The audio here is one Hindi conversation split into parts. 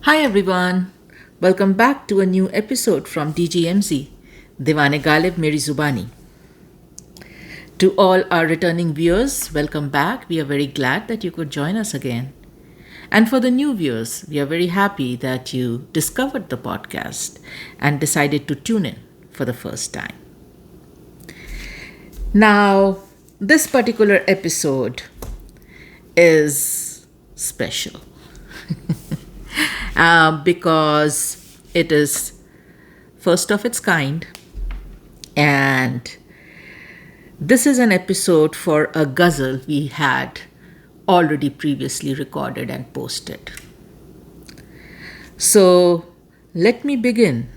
Hi everyone, welcome back to a new episode from DGMZ, Diwane Galib Meri Zubani. To all our returning viewers, welcome back. We are very glad that you could join us again. And for the new viewers, we are very happy that you discovered the podcast and decided to tune in for the first time. Now, this particular episode is special because it is first of its kind, and this is an episode for a ghazal we had already previously recorded and posted. So let me begin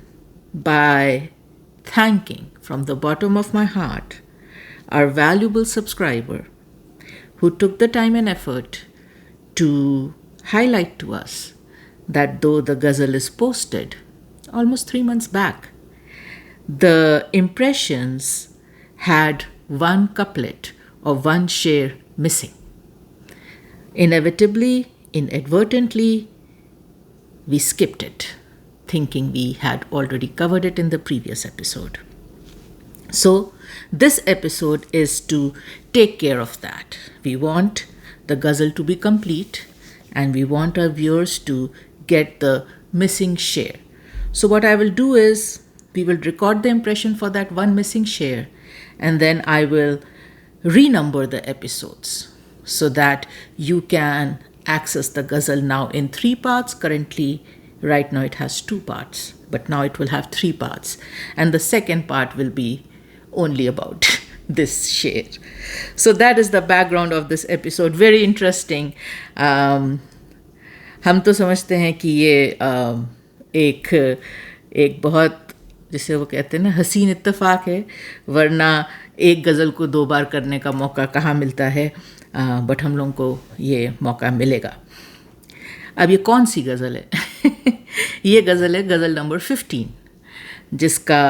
by thanking from the bottom of my heart our valuable subscriber who took the time and effort to highlight to us that though the ghazal is posted almost 3 months back, the impressions had one couplet or one sher missing. Inevitably, inadvertently, we skipped it, thinking we had already covered it in the previous episode. So, this episode is to take care of that. We want the ghazal to be complete and we want our viewers to get the missing sher. So, what I will do is we will record the impression for that one missing sher and then I will renumber the episodes so that you can access the ghazal now in 3 parts. Currently, right now it has 2 parts, but now it will have 3 parts. And the second part will be only about this sher. So that is the background of this episode. Very interesting. हम तो समझते हैं कि ये एक बहुत, जिसे वो कहते हैं ना, हसीन इत्तेफाक है, वरना एक गज़ल को 2 बार करने का मौका कहाँ मिलता है, बट हम लोगों को ये मौका मिलेगा. अब ये कौन सी गज़ल है? ये गज़ल है गज़ल नंबर 15, जिसका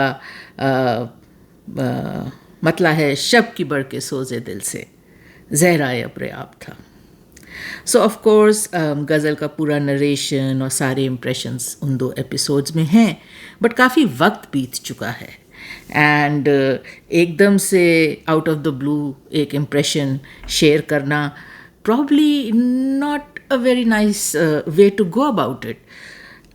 मतला है शब की बढ़ के सोज़े दिल से ज़हराए अब्र आब था. सो ऑफ कोर्स गज़ल का पूरा नरेशन और सारे इम्प्रेशंस उन 2 एपिसोड्स में हैं, बट काफ़ी वक्त बीत चुका है एंड एकदम से आउट ऑफ द ब्लू एक इम्प्रेशन शेयर करना probably not a very nice way to go about it.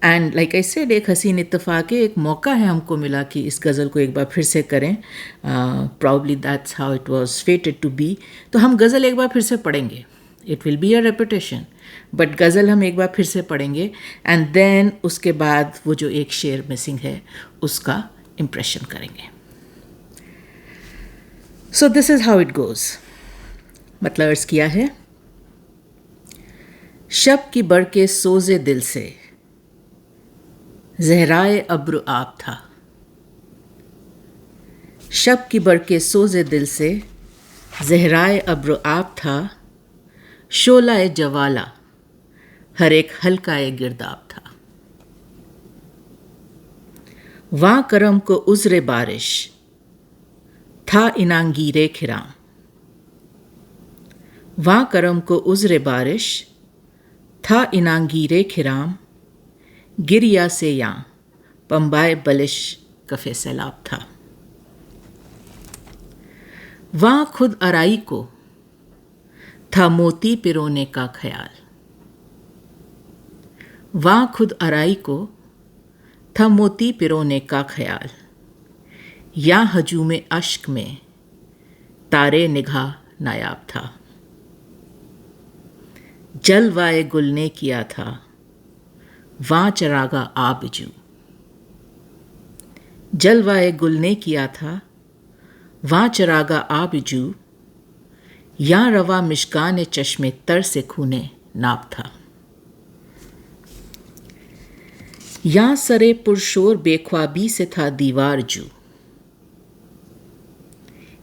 And like I said, एक हसीन इत्तेफाक है, एक मौका है हमको मिला कि इस गज़ल को एक बार फिर से करें. Probably that's how it was fated to be. तो हम गज़ल एक बार फिर से पढ़ेंगे. It will be a repetition, but ghazal हम एक बार फिर से पढ़ेंगे एंड देन उसके बाद वो जो एक शेर मिसिंग है उसका इम्प्रेशन करेंगे. So this is how it goes. मतलब अर्ज़ किया है, शब की बढ़ के सोज़े दिल से ज़हराए अब्र आब था. शब की बढ़ के सोज़े दिल से ज़हराए अब्र आब था. शोलाए जवाला हर एक हल्काए गिरदाब था. वां करम को उज़्रे बारिश था इनांगीरे खिराम. वां करम को उज़्रे बारिश था इनांगीरे खिराम. गिरिया से यां पंबाए बलिश कफ़े सैलाब था. वां खुद अराई को था मोती पिरोने का ख्याल. वहाँ खुद अराई को था मोती पिरोने का ख्याल. या हजूम अश्क में तारे निगाह नायाब था. जलवाए गुल ने किया था वहाँ चरागा आबजू. जलवाए गुल ने किया था वहाँ चरागा आबजू. या रवा मिशकान चश्मे तर से खूने नाब था. या सरे पुरशोर बेख्वाबी से था दीवार जू.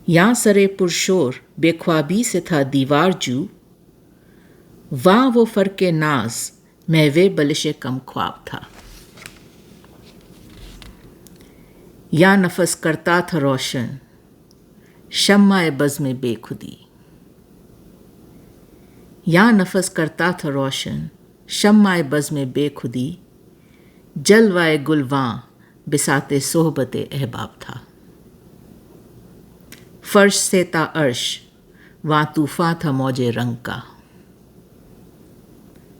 या सरे पुरशोर बेख्वाबी से था दीवार जू. वाह वो फ़र्क़े नाज महवे बलिश कम ख्वाब था. या नफस करता था रोशन शम्माए बज़ में बेखुदी. या नफस करता था रोशन शम्माए बज़ में बेखुदी. जलवाए गुलवां बिसाते सोहबते अहबाब था। फर्श से ता अर्श वहाँ तूफान था मौजे रंग का।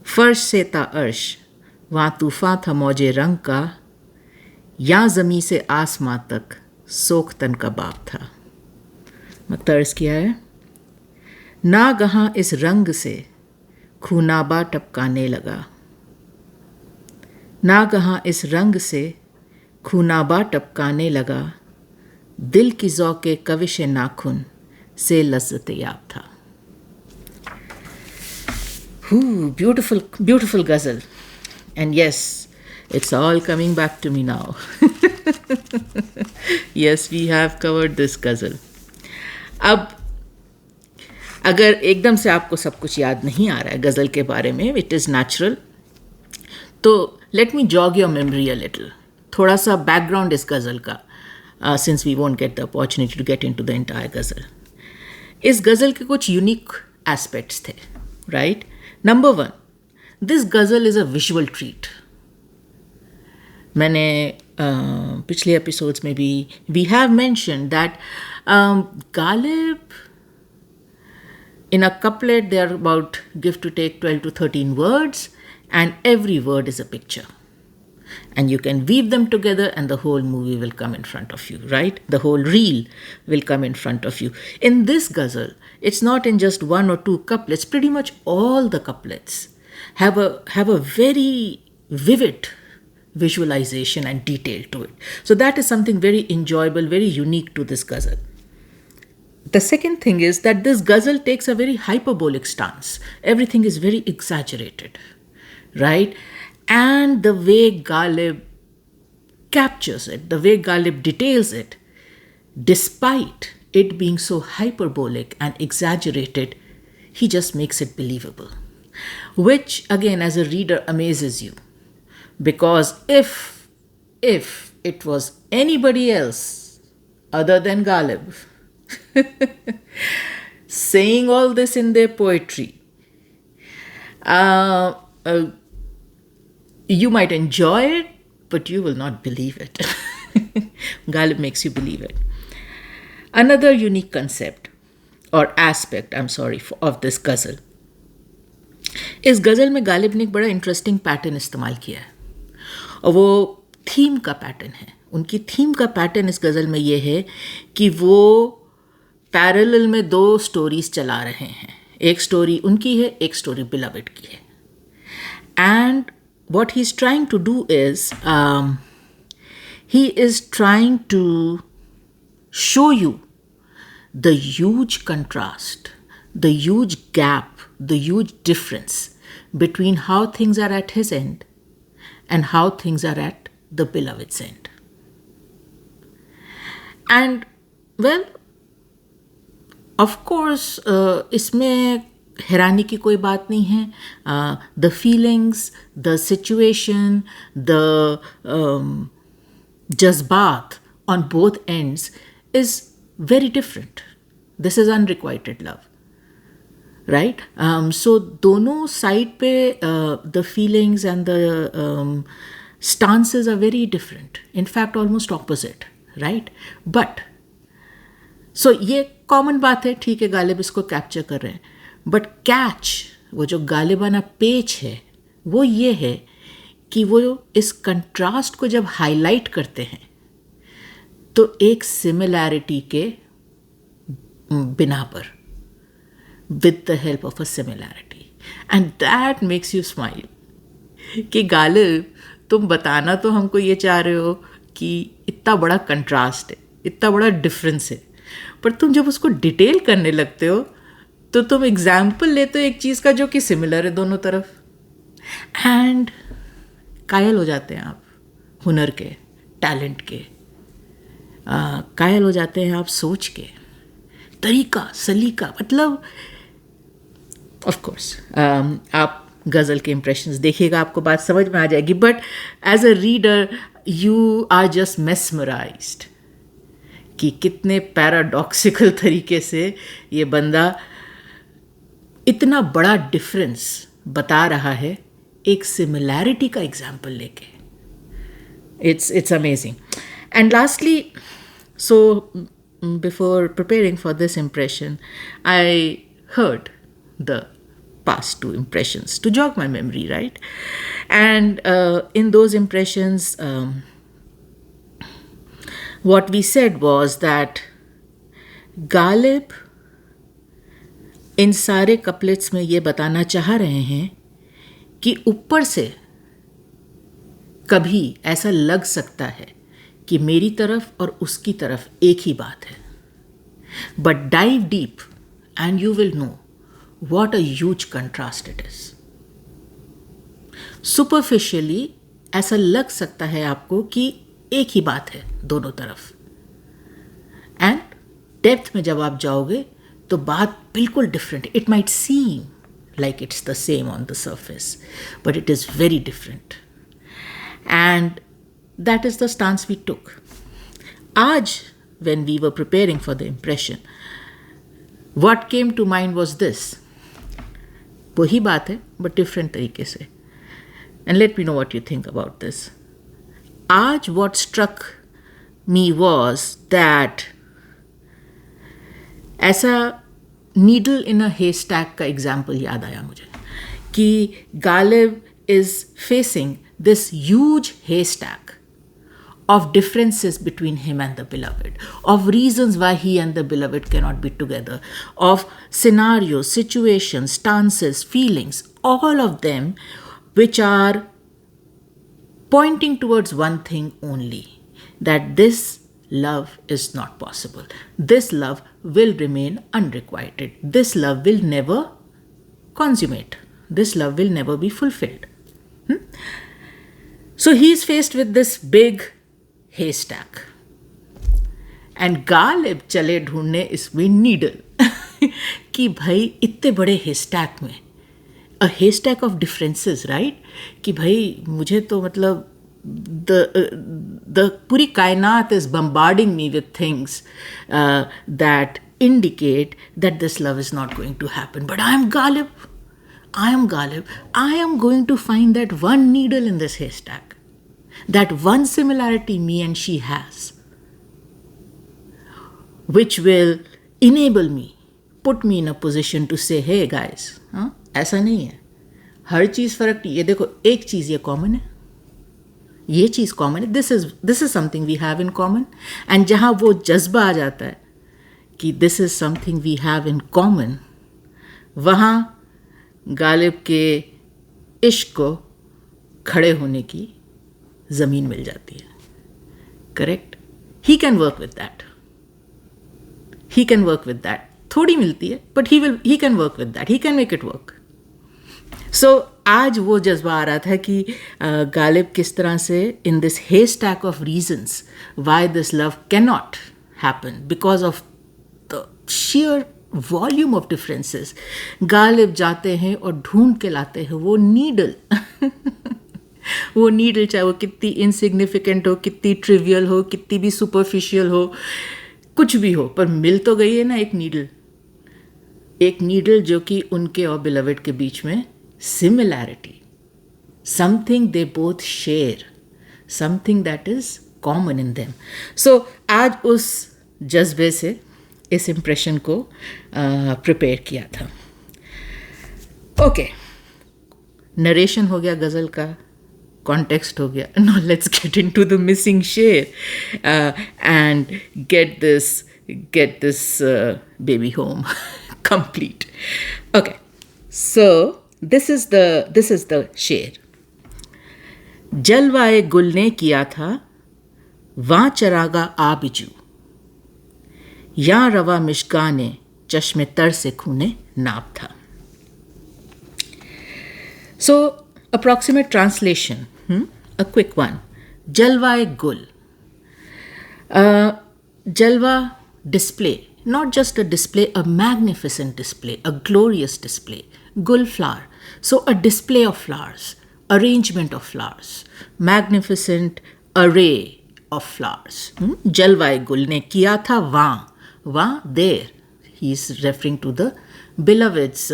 फर्श से ता अर्श वहाँ तूफान था मौजे रंग का, या ज़मी से आसमां तक सोख्तन का बाप था। तर्ज किया है, नागहां इस रंग से खूनाबा टपकाने लगा। नागहां इस रंग से खूनाबा टपकाने लगा, दिल की ज़ौक़े कविश नाखुन से लज्जत याब था। Beautiful, beautiful ghazal. And yes, it's all coming back to me now. Yes, we have covered this ghazal. अब अगर एकदम से आपको सब कुछ याद नहीं आ रहा है गज़ल के बारे में, इट इज़ नेचुरल, तो let me jog your memory a little. थोड़ा सा बैकग्राउंड इस गज़ल का, since we won't get the opportunity to get into the entire ghazal. इस गज़ल के कुछ यूनिक एस्पेक्ट्स थे, right? Number one, this ghazal is a visual treat. मैंने पिछले एपिसोड्स में भी we have mention that Ghalib in a couplet they are about give to take 12 to 13 words, and every word is a picture, and you can weave them together and the whole movie will come in front of you, right? The whole reel will come in front of you. In this ghazal, it's not in just one or two couplets, pretty much all the couplets have a very vivid visualization and detail to it. So that is something very enjoyable, very unique to this ghazal. The second thing is that this ghazal takes a very hyperbolic stance. Everything is very exaggerated, right? And the way Ghalib captures it, the way Ghalib details it, despite it being so hyperbolic and exaggerated, he just makes it believable. Which, again, as a reader, amazes you. Because if it was anybody else other than Ghalib saying all this in their poetry, you might enjoy it, but you will not believe it. Ghalib makes you believe it. Another unique concept or aspect, of this ghazal. इस गज़ल में गालिब ने एक बड़ा इंटरेस्टिंग पैटर्न इस्तेमाल किया है, और वो थीम का पैटर्न है. उनकी थीम का पैटर्न इस गज़ल में ये है कि वो पैरेलल में दो स्टोरीज चला रहे हैं. एक स्टोरी उनकी है, एक स्टोरी बिलवेड की है. And what he's trying to do is he is trying to show you the huge contrast, the huge gap, the huge difference between how things are at his end and how things are at the beloved's end. And well, of course, इसमें हैरानी की कोई बात नहीं है. The feelings, the situation, the jazbaat on both ends is very different. This is unrequited love, right? So दोनों साइड पे the feelings and the stances are very different, in fact almost opposite, right? But so ये कॉमन बात है, ठीक है, गालिब इसको कैप्चर कर रहे हैं. बट कैच, वो जो गालिबाना पेच है, वो ये है कि वो इस कंट्रास्ट को जब हाईलाइट करते हैं तो एक सिमिलैरिटी के बिना पर, with the help of a similarity, and that makes you smile कि गालिब, तुम बताना तो हमको ये चाह रहे हो कि इतना बड़ा कंट्रास्ट है, इतना बड़ा डिफरेंस है, पर तुम जब उसको डिटेल करने लगते हो तो तुम एग्जाम्पल लेते हो एक चीज़ का जो कि सिमिलर है दोनों तरफ, एंड कायल हो जाते हैं आप हुनर के, टैलेंट के, कायल हो जाते हैं आप सोच के, तरीका, सलीका. मतलब ऑफ कोर्स आप गज़ल के इम्प्रेशंस देखिएगा, आपको बात समझ में आ जाएगी. But as a reader you are just mesmerised कि कितने पैराडॉक्सिकल तरीके से ये बंदा इतना बड़ा डिफरेंस बता रहा है एक सिमिलैरिटी का एग्जाम्पल लेके. It's amazing. And lastly, so before preparing for this impression, I heard the past two impressions to jog my memory, right? And in those impressions, what we said was that Ghalib इन सारे कपलेट्स में ये बताना चाह रहे हैं कि ऊपर से कभी ऐसा लग सकता है कि मेरी तरफ और उसकी तरफ एक ही बात है, but dive deep and you will know what a huge contrast it is. Superficially ऐसा लग सकता है आपको कि एक ही बात है दोनों तरफ, एंड डेप्थ में जब आप जाओगे तो बात बिल्कुल different. It might seem like it's the same on the surface, but it is very different. And that is the stance we took. Aaj, when we were preparing for the impression, what came to mind was this. वही बात है but different तरीके से. And let me know what you think about this. आज what struck me was that ऐसा नीडल इन अ हेस्टैक का एग्जाम्पल याद आया मुझे कि Ghalib is facing this huge haystack of differences between him and the beloved, of reasons why he and the beloved cannot be together, of scenarios, situations, stances, feelings, all of them which are pointing towards one thing only, that this love is not possible. This love will remain unrequited. This love will never consummate. This love will never be fulfilled. So he is faced with this big haystack. And Ghalib चले ढूंढने इसमें नीडल कि भाई इतने बड़े haystack में a haystack of differences, right? कि भाई मुझे तो मतलब the puri kainat is bombarding me with things that indicate that this love is not going to happen. But I am Galib. I am going to find that one needle in this haystack. That one similarity me and she has, which will enable me, put me in a position to say, hey guys, ऐसा नहीं है, हर चीज़ फ़र्क नहीं. ये देखो एक चीज़ ये कॉमन है, ये चीज़ कॉमन है, this is something we have in common. And जहाँ वो जज्बा आ जाता है कि this is something we have in common, वहाँ गालिब के इश्क को खड़े होने की ज़मीन मिल जाती है. Correct? He can work with that. He can work with that. थोड़ी मिलती है but he can work with that. He can make it work. So आज वो जज्बा आ रहा था कि गालिब किस तरह से in this haystack of reasons why this love can not happen because of the share volume of differences. Ghalib जाते हैं और ढूंढ के लाते हैं वो नीडल. वो नीडल चाहे वो कितनी इनसिग्निफिकेंट हो, कितनी ट्रिवियल हो, कितनी भी सुपरफिशियल हो, कुछ भी हो, पर मिल तो गई है ना एक नीडल जो कि उनके और बिलवेड के बीच में similarity, something they both share, something that is common in them. So आज उस जज्बे से इस इम्प्रेशन को प्रिपेयर किया था. ओके, नरेशन हो गया गज़ल का, context हो गया. Now let's get into the missing share and get this baby home complete. Okay, so this is the share. जलवाए गुल ने किया था वां चरागा आबिजू, या रवा मिशगा ने चश्मे तर से खूने नाप था. So approximate translation, a quick one. Jalwa-e Gul. Jalwa, display. Not just a display, a magnificent display, a glorious display. Gul, flower. So a display of flowers, arrangement of flowers, magnificent array of flowers. Jalwa-e Gul ne kiya tha वहाँ. वहाँ, there. He is referring to the beloved's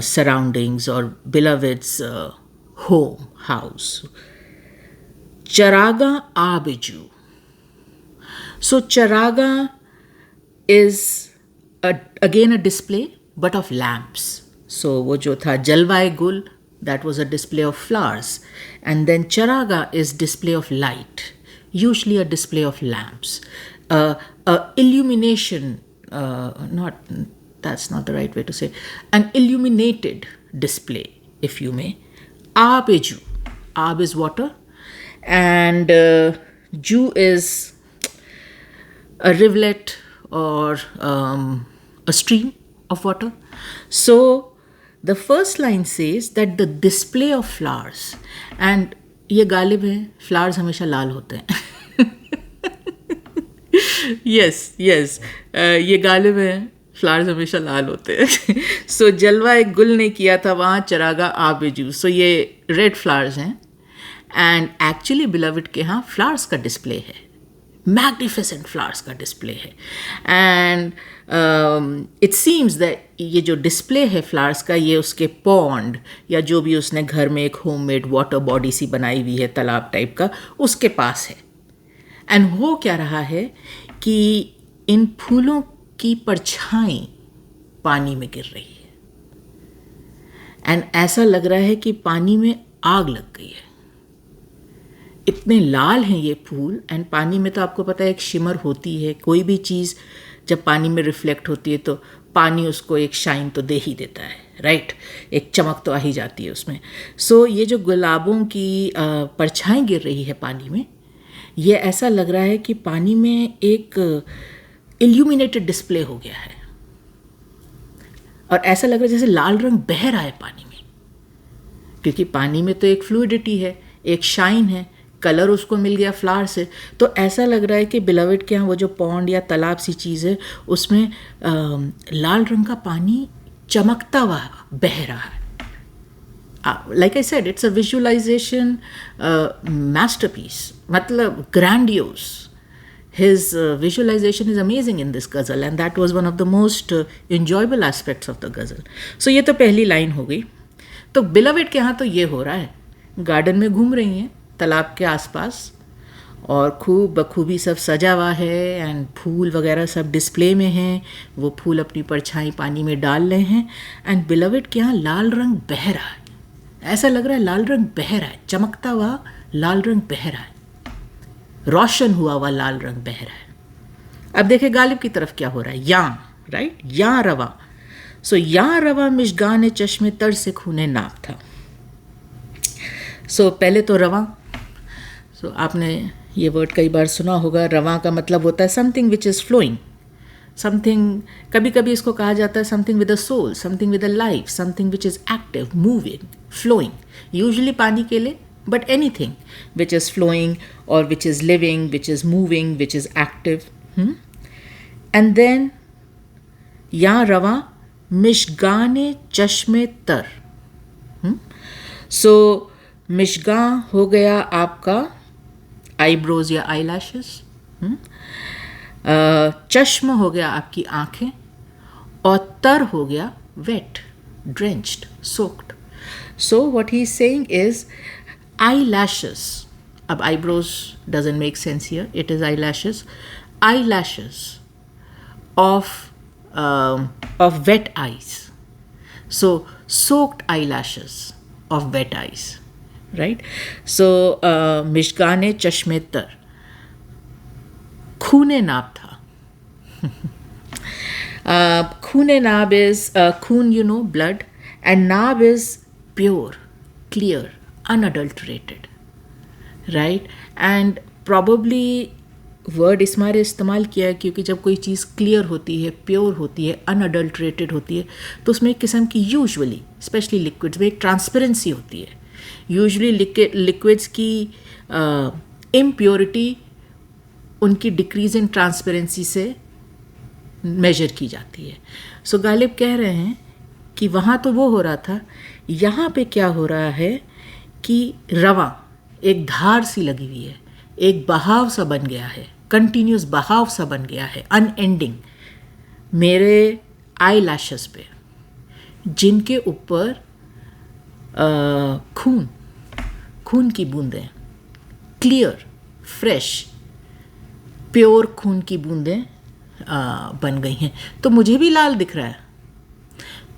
surroundings or beloved's home, house. Charaga Abiju. So Charaga is again a display but of lamps. So वो जो था जलवाए गुल, that was a display of flowers, and then Charaga is display of light, usually a display of lamps, illumination, not, that's not the right way to say, an illuminated display, if you may. Abiju, Ab is water, and Ju is a rivulet or a stream of water. So the first line says that the display of flowers, and ये गालिब है, flowers हमेशा लाल होते हैं. yes, ये गालिब है, फ्लावर्स हमेशा लाल होते हैं. सो जलवा एक गुल ने किया था वहाँ चरागा आबेजू. सो ये रेड फ्लावर्स हैं, एंड एक्चुअली बिलवड के यहाँ फ्लावर्स का डिस्प्ले है, मैग्निफिसेंट फ्लावर्स का डिस्प्ले है. एंड इट सीम्स दैट ये जो डिस्प्ले है फ्लावर्स का, ये उसके पॉन्ड या जो भी उसने घर में एक होममेड वाटर बॉडी सी बनाई हुई है, तालाब टाइप का, उसके पास है. एंड हो क्या रहा है कि इन फूलों की परछाई पानी में गिर रही है, एंड ऐसा लग रहा है कि पानी में आग लग गई है. इतने लाल हैं ये फूल, एंड पानी में तो आपको पता है एक शिमर होती है, कोई भी चीज़ जब पानी में रिफ्लेक्ट होती है तो पानी उसको एक शाइन तो दे ही देता है, राइट, एक चमक तो आ ही जाती है उसमें. सो ये जो गुलाबों की परछाई गिर रही है पानी में, ये ऐसा लग रहा है कि पानी में एक इल्यूमिनेटेड डिस्प्ले हो गया है, और ऐसा लग रहा है जैसे लाल रंग बह रहा है पानी में, क्योंकि पानी में तो एक फ्लूइडिटी है, एक शाइन है, कलर उसको मिल गया फ्लावर से. तो ऐसा लग रहा है कि बिलवड के यहाँ वो जो पॉन्ड या तालाब सी चीज़ है, उसमें लाल रंग का पानी चमकता हुआ बह रहा है. Like I said, it's a visualization masterpiece, मतलब grandiose. His visualization is amazing in this ghazal, and that was one of the most enjoyable aspects of the ghazal. So ये तो पहली लाइन हो गई. तो बिलवड के यहाँ तो ये हो रहा है, गार्डन में घूम रही हैं तालाब के आसपास, और खूब बखूबी सब सजा हुआ है, एंड फूल वगैरह सब डिस्प्ले में हैं, वो फूल अपनी परछाई पानी में डाल रहे हैं, एंड बिलवड के यहाँ लाल रंग बह रहा है. ऐसा लग रहा है लाल रंग बह रहा है, चमकता हुआ लाल रंग बह रहा है, रोशन हुआ हुआ लाल रंग बह रहा है. अब देखिए गालिब की तरफ क्या हो रहा है. यहाँ राइट, यहाँ रवा. सो यहाँ रवा मिशगान चश्मे तर से खूने नाक था. सो पहले तो रवा, सो आपने ये वर्ड कई बार सुना होगा. रवा का मतलब होता है something which is flowing, something, कभी कभी इसको कहा जाता है something with a soul, something with a life, something which is active, moving, flowing. Usually पानी के लिए, but anything which is flowing or which is living, which is moving, which is active. And then ya rawa mishgane chashme tar. So mishga हो गया आपका eyebrows या eyelashes, चश्म हो गया आपकी आँखें, और तर हो गया wet, drenched, soaked. So what he is saying is eyelashes. Ab eyebrows doesn't make sense here. It is eyelashes. Eyelashes of wet eyes. So soaked eyelashes of wet eyes, right? So mishgane chashme tar. Khune naab tha. Khune naab is khoon, you know, blood, and naab is pure, clear, unadulterated, right? And probably word इस मारे इस्तेमाल किया है क्योंकि जब कोई चीज़ क्लियर होती है, प्योर होती है, अनअडल्ट्रेटेड होती है, तो उसमें एक किस्म की यूजुअली, स्पेशली लिक्विड्स में, एक ट्रांसपेरेंसी होती है. यूजुअली लिक्विड्स की इम्प्योरिटी उनकी डिक्रीज इन ट्रांसपेरेंसी से मेजर की जाती है. सो गालिब कह रहे हैं कि वहाँ तो वो हो रहा था, यहाँ पे क्या हो रहा है कि रवा एक धार सी लगी हुई है, एक बहाव सा बन गया है, कंटिन्यूस बहाव सा बन गया है, अनएंडिंग, मेरे आई लैशेस पे, जिनके ऊपर खून की बूंदें क्लियर, फ्रेश, प्योर खून की बूंदें बन गई हैं। तो मुझे भी लाल दिख रहा है,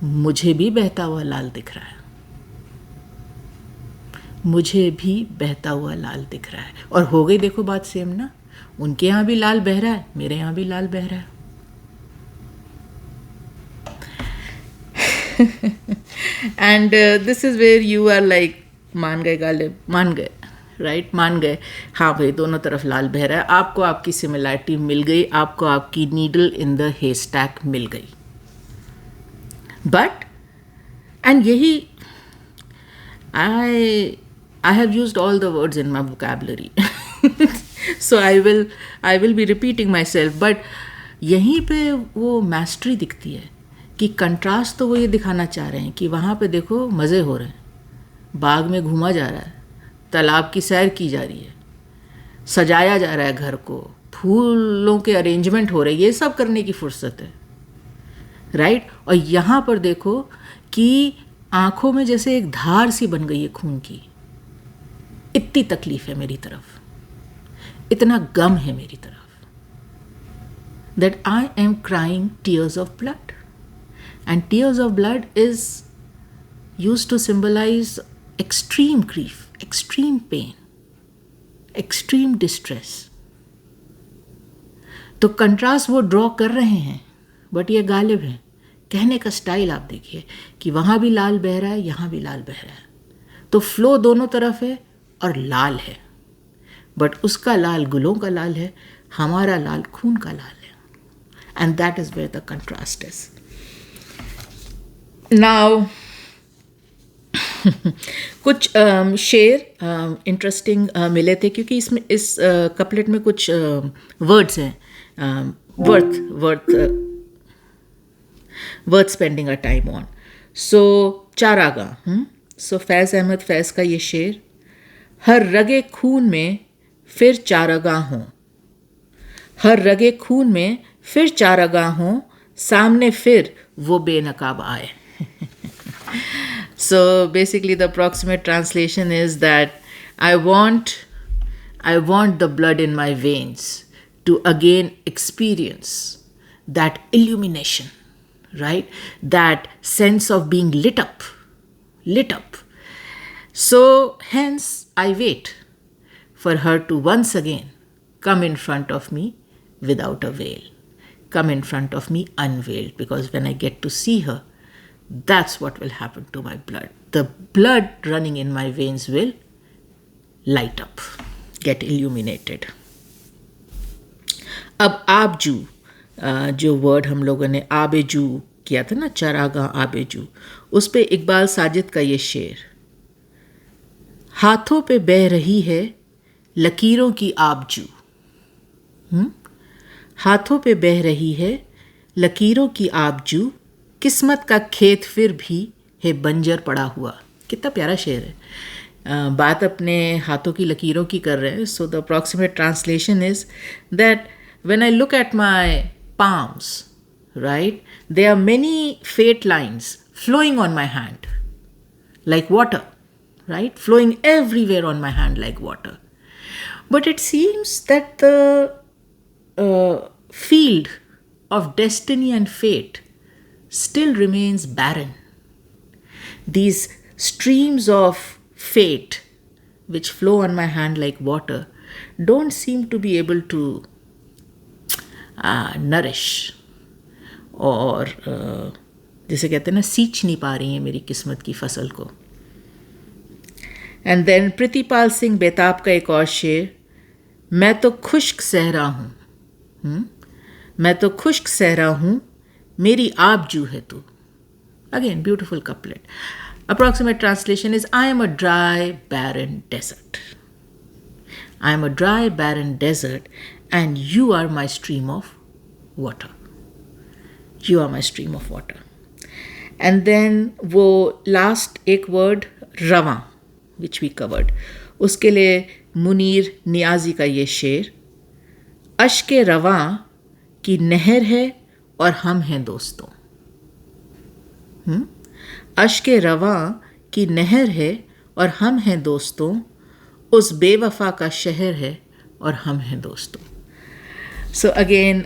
मुझे भी बहता हुआ लाल दिख रहा है, मुझे भी बहता हुआ लाल दिख रहा है। और हो गई देखो बात सेम ना, उनके यहाँ भी लाल बह रहा है, मेरे यहाँ भी लाल बह रहा है। And this is where you are like, मान गए गालिब, मान गए, राइट, मान गए, हाँ भाई दोनों तरफ लाल बह रहा है। आपको आपकी सिमिलैरिटी मिल गई, आपको आपकी नीडल इन द हेस्टैक मिल गई। बट एंड यही, I have used all the words in my vocabulary. So I will be repeating myself. But यहीं पे वो मैस्ट्री दिखती है कि कंट्रास्ट तो वो ये दिखाना चाह रहे हैं कि वहाँ पे देखो मज़े हो रहे हैं, बाग में घूमा जा रहा है, तालाब की सैर की जा रही है, सजाया जा रहा है घर को, फूलों के अरेंजमेंट हो रहे हैं, ये सब करने की फुर्सत है, राइट। और यहाँ पर देखो कि आँखों में जैसे एक धार सी बन गई है खून की। इतनी तकलीफ है मेरी तरफ, इतना गम है मेरी तरफ, that I am crying tears of blood. And tears of blood is used to symbolize extreme grief, extreme pain, extreme distress. तो कंट्रास्ट वो ड्रॉ कर रहे हैं, बट ये गालिब है। कहने का स्टाइल आप देखिए कि वहाँ भी लाल बह रहा है, यहाँ भी लाल बह रहा है, तो फ्लो दोनों तरफ है और लाल है, बट उसका लाल गुलों का लाल है, हमारा लाल खून का लाल है। And that is where the contrast is. Now कुछ शेर इंटरेस्टिंग मिले थे, क्योंकि इसमें इस कपलेट में कुछ वर्ड्स हैं worth spending a time on. So चारागाह, सो फैज़ अहमद फैज़ का ये शेर, हर रगे खून में फिर चारागाह हों, हर रगे खून में फिर चारागाह हों, सामने फिर वो बेनकाब आए। So basically the approximate translation is that I want the blood in my veins to again experience that illumination, right? That sense of being lit up. So hence I wait for her to once again come in front of me without a veil, come in front of me unveiled, because when I get to see her, that's what will happen to my blood. The blood running in my veins will light up, get illuminated. अब आबजू, जो वर्ड हम लोगों ने आबेजू किया था ना, चरागाह आबेजू, उस पे इकबाल साजिद का ये शेर, हाथों पे बह रही है लकीरों की आबजू, हाथों पे बह रही है लकीरों की आबजू, किस्मत का खेत फिर भी है बंजर पड़ा हुआ। कितना प्यारा शेर है। बात अपने हाथों की लकीरों की कर रहे हैं। So the approximate translation is that when I look at my palms, right, there are many fate lines flowing on my hand like water, right, flowing everywhere on my hand like water. But it seems that the field of destiny and fate still remains barren. These streams of fate which flow on my hand like water don't seem to be able to nourish, और जैसे कहते हैं ना, सींच नहीं पा रही हैं मेरी किस्मत की फसल को। एंड देन प्रीतिपाल सिंह बेताब का एक और शेर, मैं तो खुश्क सहरा हूँ, मैं तो खुश्क सहरा हूँ, मेरी आबजू है तू। Again beautiful couplet. Approximate translation is I am a dry barren desert, I am a dry barren desert and you are my stream of water. You are my stream of water. And then वो last एक word रवां, which we covered, उसके लिए मुनीर नियाजी का ये शेर, अश्के रवां की नहर है और हम हैं दोस्तों। अश्के रवां की नहर है और हम हैं दोस्तों, उस बेवफा का शहर है और हम हैं दोस्तों. So again,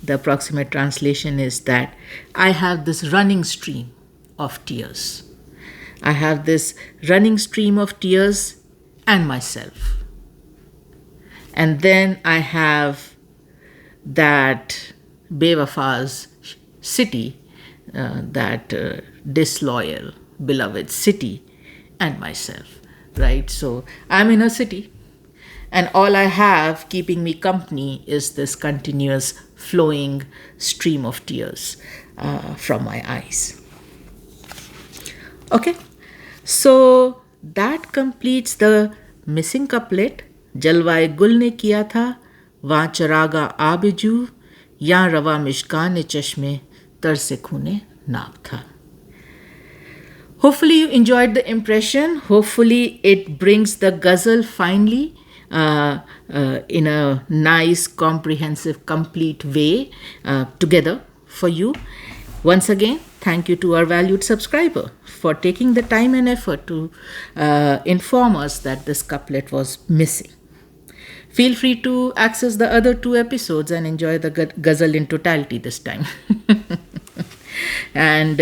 the approximate translation is that I have this running stream of tears. I have this running stream of tears and myself. And then I have that Bewafa's city, that disloyal, beloved city, and myself, right? So I'm in a city, and all I have keeping me company is this continuous flowing stream of tears from my eyes. Okay, so that completes the missing couplet. जलवाए गुल ने किया था, वहाँ चरागा आबिजू, यहाँ रवा मिशकान चश्मे, तर से खूने नाब था. Hopefully you enjoyed the impression. Hopefully it brings the ghazal finally in a nice, comprehensive, complete way together for you. Once again, thank you to our valued subscriber for taking the time and effort to inform us that this couplet was missing. Feel free to access the other 2 episodes and enjoy the ghazal in totality this time. And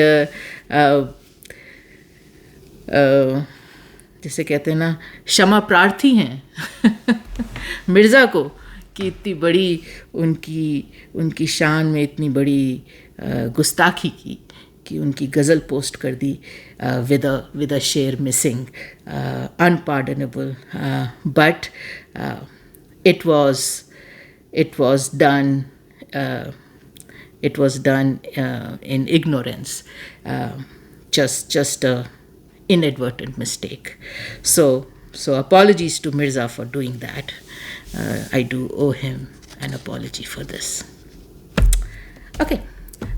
जैसे कहते हैं ना, क्षमा प्रार्थी हैं मिर्ज़ा को कि इतनी बड़ी उनकी शान में इतनी बड़ी गुस्ताखी की कि उनकी गज़ल पोस्ट कर दी with a शेर missing. Unpardonable, but it was done in ignorance, just a inadvertent mistake. So apologies to Mirza for doing that. I do owe him an apology for this. Okay,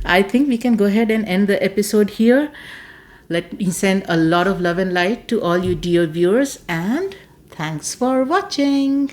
I think we can go ahead and end the episode here. Let me send a lot of love and light to all you dear viewers, and thanks for watching.